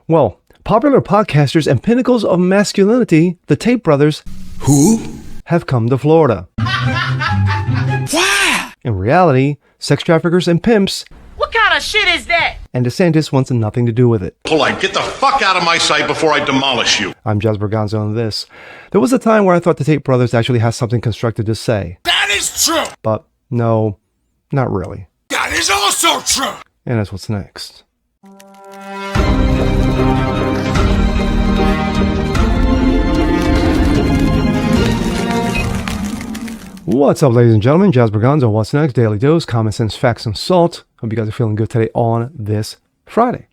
Well, popular podcasters and pinnacles of masculinity, the Tate brothers, Who? have come to Florida. Why? In reality, sex traffickers and pimps, What kind of shit is that? and Desantis wants nothing to do with it. Polite, get the fuck out of my sight before I demolish you. I'm Jasper Gonzo on this. There was a time where I thought the Tate brothers actually had something constructive to say. That is true. But no, not really. That is also true. And that's what's next. What's up, ladies and gentlemen? Jasper Gonzo, what's next? Daily Dose, common sense, facts, and salt. Hope you guys are feeling good today on this Friday.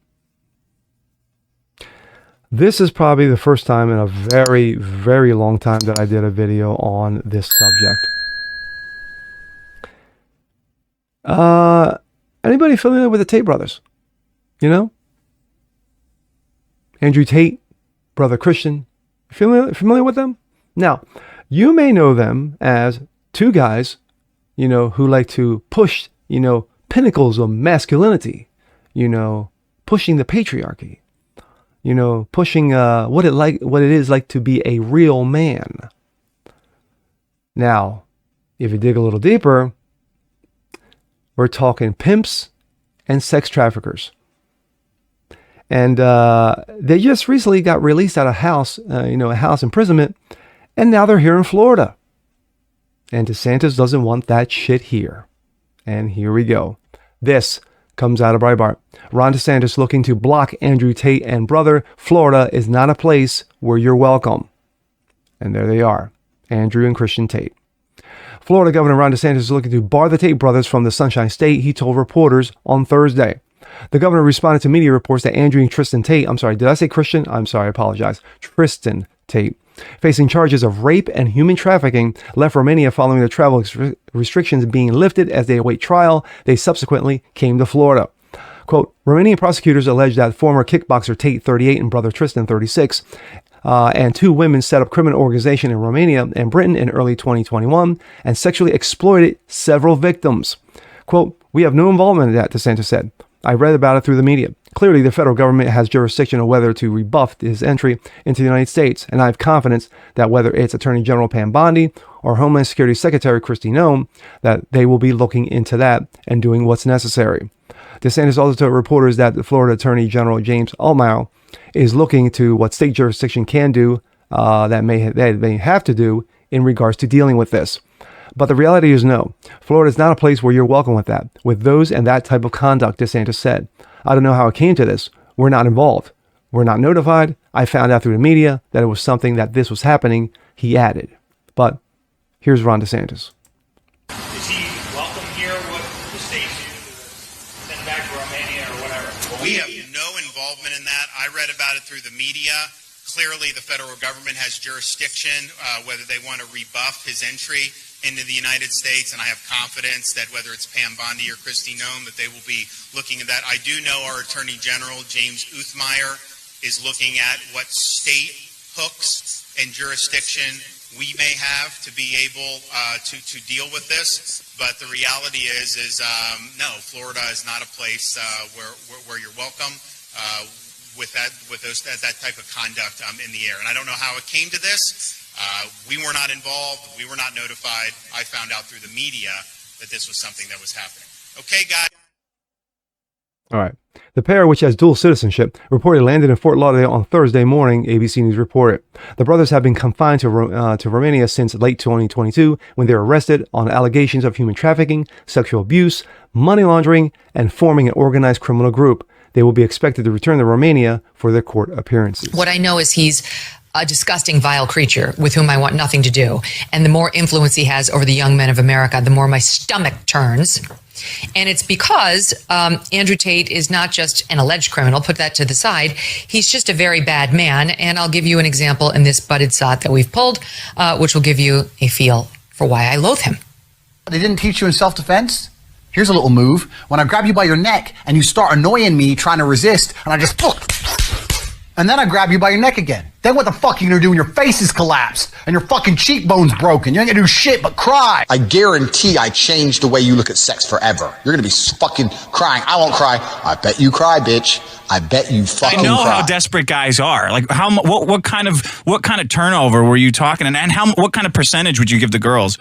This is probably the first time in a very, very long time that I did a video on this subject. Anybody familiar with the Tate brothers? You know? Andrew Tate, brother Christian. Familiar with them? Now, you may know them as two guys, you know, who like to push, you know, pinnacles of masculinity, you know, pushing the patriarchy, you know, pushing what it is like to be a real man. Now, if you dig a little deeper, we're talking pimps and sex traffickers. And they just recently got released out of house, a house imprisonment, and now they're here in Florida. And Desantis doesn't want that shit here. And here we go. This comes out of Breitbart. Ron DeSantis looking to block Andrew Tate and brother. Florida is not a place where you're welcome. And there they are, Andrew and Christian Tate. Florida Governor Ron DeSantis is looking to bar the Tate brothers from the Sunshine State, he told reporters on Thursday. The governor responded to media reports that Andrew and Tristan Tate, I'm sorry, did I say Christian? I'm sorry, I apologize. Tristan Tate, facing charges of rape and human trafficking, left Romania following their travel restrictions being lifted as they await trial. They subsequently came to Florida. Quote, Romanian prosecutors allege that former kickboxer Tate, 38, and brother Tristan, 36, and two women set up criminal organization in Romania and Britain in early 2021 and sexually exploited several victims. Quote, we have no involvement in that, DeSantis said. I read about it through the media. Clearly, the federal government has jurisdiction on whether to rebuff his entry into the United States, and I have confidence that whether it's Attorney General Pam Bondi or Homeland Security Secretary Kristi Noem, that they will be looking into that and doing what's necessary. DeSantis also told reporters that the Florida Attorney General James Allmire is looking to what state jurisdiction can do that they have to do in regards to dealing with this. But the reality is no. Florida is not a place where you're welcome with that, with those and that type of conduct, DeSantis said. I don't know how it came to this. We're not involved. We're not notified. I found out through the media that it was something that this was happening, he added. But here's Ron DeSantis. Is he welcome here? What the state do to send back to Romania or whatever? We have no involvement in that. I read about it through the media. Clearly, the federal government has jurisdiction, whether they want to rebuff his entry into the United States, and I have confidence that whether it's Pam Bondi or Kristi Noem, that they will be looking at that. I do know our Attorney General, James Uthmeyer, is looking at what state hooks and jurisdiction we may have to be able to deal with this. But the reality is no, Florida is not a place where you're welcome with that type of conduct in the air. And I don't know how it came to this. We were not involved. We were not notified. I found out through the media that this was something that was happening. Okay, guys. All right. The pair, which has dual citizenship, reportedly landed in Fort Lauderdale on Thursday morning, ABC News reported. The brothers have been confined to Romania since late 2022 when they were arrested on allegations of human trafficking, sexual abuse, money laundering, and forming an organized criminal group. They will be expected to return to Romania for their court appearances. What I know is he's a disgusting, vile creature with whom I want nothing to do. And the more influence he has over the young men of America, the more my stomach turns. And it's because Andrew Tate is not just an alleged criminal, put that to the side. He's just a very bad man. And I'll give you an example in this budded sot that we've pulled, which will give you a feel for why I loathe him. They didn't teach you in self-defense? Here's a little move. When I grab you by your neck and you start annoying me trying to resist, and I just, and then I grab you by your neck again. Then what the fuck are you gonna do when your face is collapsed and your fucking cheekbone's broken? You ain't gonna do shit but cry. I guarantee I changed the way you look at sex forever. You're gonna be fucking crying. I won't cry. I bet you cry, bitch. I bet you fucking I know cry. how desperate guys are. Like, what kind of turnover were you talking, and what kind of percentage would you give the girls?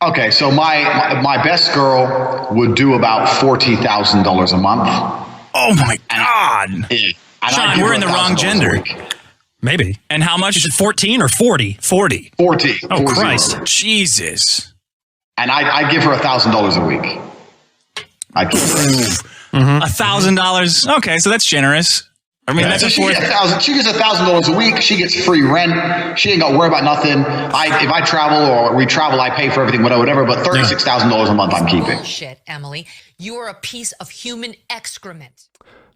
Okay, so my best girl would do about $40,000 a month. Oh my God, Sean, we're in the wrong gender. Maybe. And how much? Is it 14 or 40? 40. Oh 40. Christ, Jesus! And I give her $1,000 a week. I give her $1,000. Okay, so that's generous. I mean, that's so a she fourth. gets $1,000 a week. She gets free rent. She ain't got to worry about nothing. If I travel or we travel, I pay for everything, whatever. But $36,000 a month, I'm keeping. Shit, Emily, you are a piece of human excrement.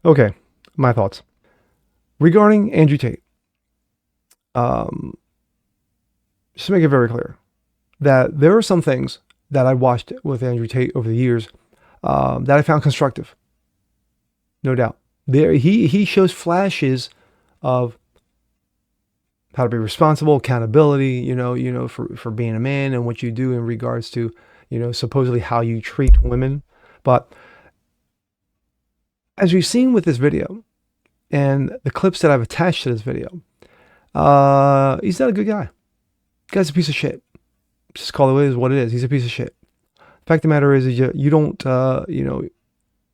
Okay, my thoughts regarding Andrew Tate. Just to make it very clear that there are some things that I watched with Andrew Tate over the years that I found constructive. No doubt. There, he shows flashes of how to be responsible, accountability, for being a man and what you do in regards to, supposedly how you treat women. But as we've seen with this video and the clips that I've attached to this video, he's not a good guy. The guy's a piece of shit. Just call it what it is. He's a piece of shit. The fact of the matter is you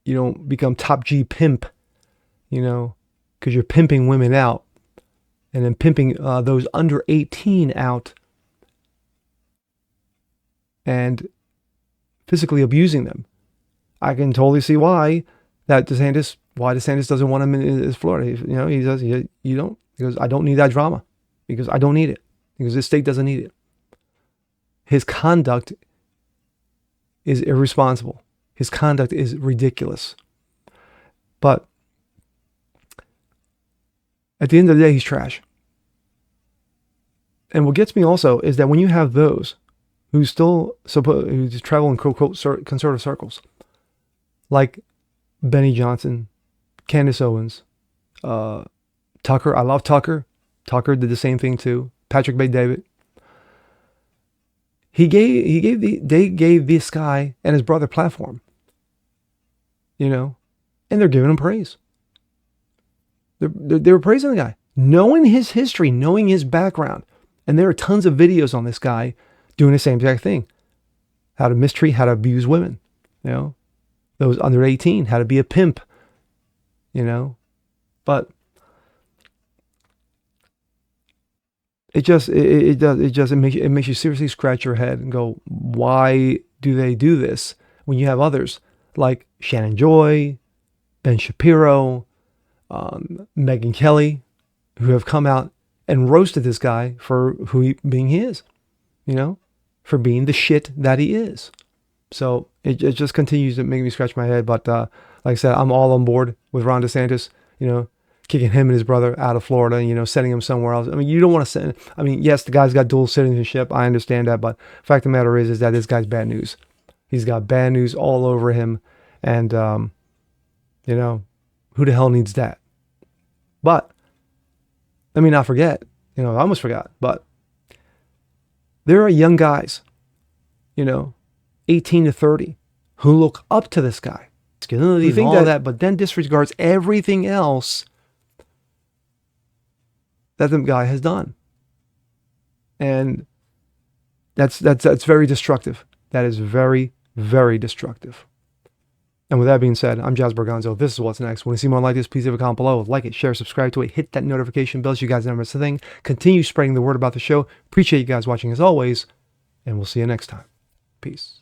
don't become top G pimp, because you're pimping women out and then pimping those under 18 out and physically abusing them. I can totally see why Desantis doesn't want him in Florida. He goes, I don't need that drama because I don't need it because this state doesn't need it. His conduct is irresponsible. His conduct is ridiculous. But at the end of the day, he's trash. And what gets me also is that when you have those who travel in quote conservative circles, like Benny Johnson, Candace Owens, Tucker. I love Tucker. Tucker did the same thing too. Patrick Bet-David. They gave this guy and his brother platform. And they're giving him praise. They were praising the guy, knowing his history, knowing his background. And there are tons of videos on this guy doing the same exact thing. How to mistreat, how to abuse women. Those under 18, how to be a pimp. But it makes you seriously scratch your head and go, why do they do this when you have others like Shannon Joy, Ben Shapiro, Megyn Kelly, who have come out and roasted this guy for being he is, for being the shit that he is. So it just continues to make me scratch my head. But like I said, I'm all on board with Ron DeSantis, kicking him and his brother out of Florida, sending him somewhere else. I mean, you don't want to send, yes, the guy's got dual citizenship. I understand that. But the fact of the matter is that this guy's bad news. He's got bad news all over him. And, who the hell needs that? But let me not forget, I almost forgot, but there are young guys, 18 to 30, who look up to this guy. You think that, but then disregards everything else that the guy has done. And that's very destructive. That is very, very destructive. And with that being said, I'm Jazz Berganzo. This is What's Next. When you see more like this, please leave a comment below. Like it, share, subscribe to it, hit that notification bell so you guys never miss a thing. Continue spreading the word about the show. Appreciate you guys watching as always, and we'll see you next time. Peace.